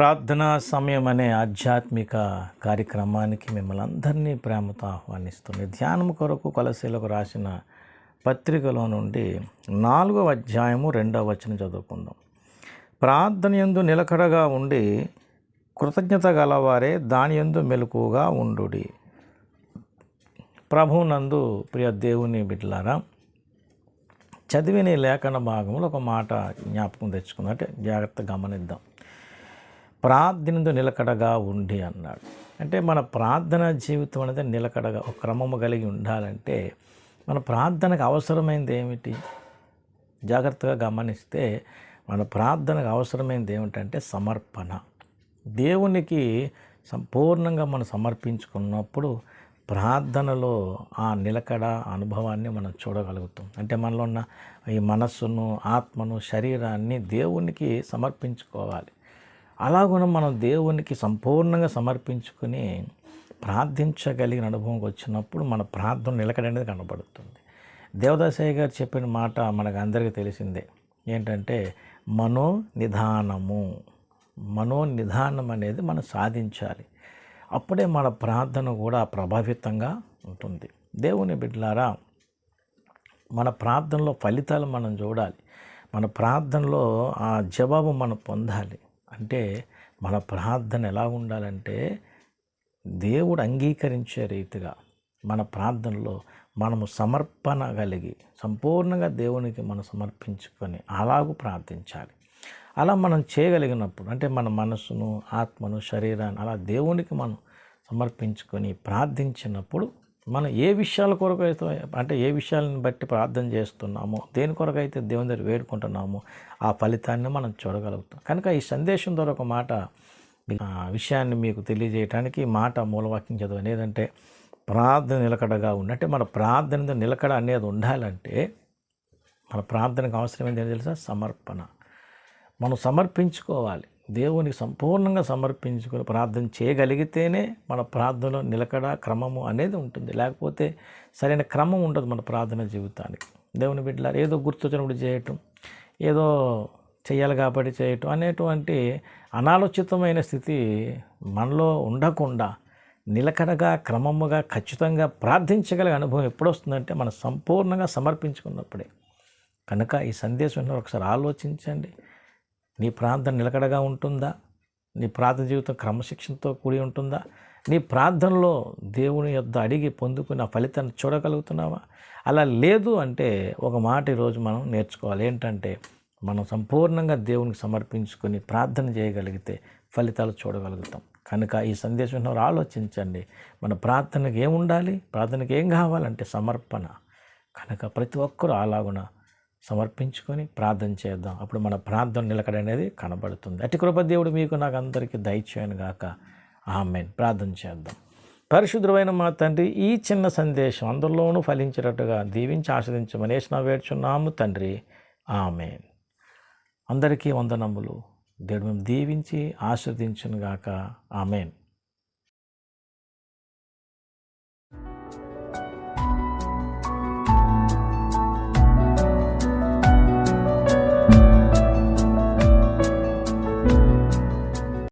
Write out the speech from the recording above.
ప్రార్థనా సమయం అనే ఆధ్యాత్మిక కార్యక్రమానికి మిమ్మల్ని అందరినీ ప్రేమతో ఆహ్వానిస్తుంది. ధ్యానం కొరకు కొలసీలకు రాసిన పత్రికలో నుండి 4వ అధ్యాయము 2వ వచనం చదువుకుందాం. ప్రార్థన యందు నిలకడగా ఉండి కృతజ్ఞత గలవారే దాని యందు మెలకుగా ఉండుడి. ప్రభువునందు ప్రియ దేవుని బిడ్డలారా, చదివిన ఈ లేఖన భాగంలో ఒక మాట జ్ఞాపకం తెచ్చుకుందాం, అంటే జాగ్రత్తగా గమనిద్దాం. ప్రార్థనతో నిలకడగా ఉండి అన్నాడు. అంటే మన ప్రార్థన జీవితం అనేది నిలకడగా ఒక క్రమము కలిగి ఉండాలంటే మన ప్రార్థనకు అవసరమైనది ఏమిటి? జాగ్రత్తగా గమనిస్తే మన ప్రార్థనకు అవసరమైనది ఏమిటంటే సమర్పణ. దేవునికి సంపూర్ణంగా మనం సమర్పించుకున్నప్పుడు ప్రార్థనలో ఆ నిలకడ అనుభవాన్ని మనం చూడగలుగుతాం. అంటే మనలో ఉన్న ఈ మనస్సును, ఆత్మను, శరీరాన్ని దేవునికి సమర్పించుకోవాలి. అలాగున మనం దేవునికి సంపూర్ణంగా సమర్పించుకొని ప్రార్థించగలిగిన అనుభవంకి వచ్చినప్పుడు మన ప్రార్థన నిలకడ అనేది కనబడుతుంది. దేవదాసయ్య గారు చెప్పిన మాట మనకు అందరికీ తెలిసిందే. ఏంటంటే మనోనిధానం అనేది మనం సాధించాలి. అప్పుడే మన ప్రార్థన కూడా ప్రభావితంగా ఉంటుంది. దేవుని బిడ్డలారా, మన ప్రార్థనలో ఫలితాలు మనం చూడాలి. మన ప్రార్థనలో ఆ జవాబు మనం పొందాలి. అంటే మన ప్రార్థన ఎలా ఉండాలంటే దేవుడు అంగీకరించే రీతిగా మన ప్రార్థనలో మనము సమర్పణ కలిగి సంపూర్ణంగా దేవునికి మనం సమర్పించుకొని అలాగూ ప్రార్థించాలి. అలా మనం చేయగలిగినప్పుడు, అంటే మన మనస్సును, ఆత్మను, శరీరాన్ని అలా దేవునికి మనం సమర్పించుకొని ప్రార్థించినప్పుడు మనం ఏ విషయాల కొరకు అయితే, అంటే ఏ విషయాలను బట్టి ప్రార్థన చేస్తున్నామో, దేని కొరకైతే దేవుని దగ్గర వేడుకుంటున్నామో ఆ ఫలితాన్ని మనం చూడగలుగుతాం. కనుక ఈ సందేశం ద్వారా ఒక మాట విషయాన్ని మీకు తెలియజేయడానికి మాట మూలవాక్యం చదవని ఏదంటే ప్రార్థన నిలకడగా ఉన్నట్టే మన ప్రార్థన నిలకడ అనేది ఉండాలంటే మన ప్రార్థనకు అవసరమైంది ఏంటి తెలుసా? సమర్పణ. మనం సమర్పించుకోవాలి. దేవునికి సంపూర్ణంగా సమర్పించుకొని ప్రార్థన చేయగలిగితేనే మన ప్రార్థనలో నిలకడ క్రమము అనేది ఉంటుంది. లేకపోతే సరైన క్రమం ఉండదు మన ప్రార్థన జీవితానికి. దేవుని బిడ్డలారా, ఏదో గుర్తొచ్చినప్పుడు చేయటం, ఏదో చేయాలి కాబట్టి చేయటం అనేటువంటి అనాలోచితమైన స్థితి మనలో ఉండకుండా నిలకడగా, క్రమముగా, ఖచ్చితంగా ప్రార్థించగలిగే అనుభవం ఎప్పుడు వస్తుందంటే మనం సంపూర్ణంగా సమర్పించుకున్నప్పుడే. కనుక ఈ సందేశం ఒకసారి ఆలోచించండి. నీ ప్రార్థన నిలకడగా ఉంటుందా? నీ ప్రార్థన జీవితం క్రమశిక్షణతో కూడి ఉంటుందా? నీ ప్రార్థనలో దేవుని యొద్ద అడిగి పొందుకున్న ఫలితాన్ని చూడగలుగుతున్నావా? అలా లేదు అంటే ఒక మాట ఈరోజు మనం నేర్చుకోవాలి. ఏంటంటే మనం సంపూర్ణంగా దేవునికి సమర్పించుకొని ప్రార్థన చేయగలిగితే ఫలితాలు చూడగలుగుతాం. కనుక ఈ సందేశం ఆలోచించండి. మన ప్రార్థనకి ఏముండాలి? ప్రార్థనకి ఏం కావాలంటే సమర్పణ. కనుక ప్రతి ఒక్కరూ అలాగున సమర్పించుకొని ప్రార్థన చేద్దాం. అప్పుడు మన ప్రార్థన నిలకడ అనేది కనబడుతుంది. అతి కృప దేవుడు మీకు నాకు అందరికీ దయచేయను గాక. ఆమేన్. ప్రార్థన చేద్దాం. పరిశుద్ధమైన మా తండ్రి, ఈ చిన్న సందేశం అందరిలోనూ ఫలించేటట్టుగా దీవించి ఆస్వాదించమని యేసునామమున వేడుచున్నాము తండ్రి. ఆమేన్. అందరికీ వందనములు. దేవుడు మేము దీవించి ఆస్వాదించును గాక. ఆమేన్.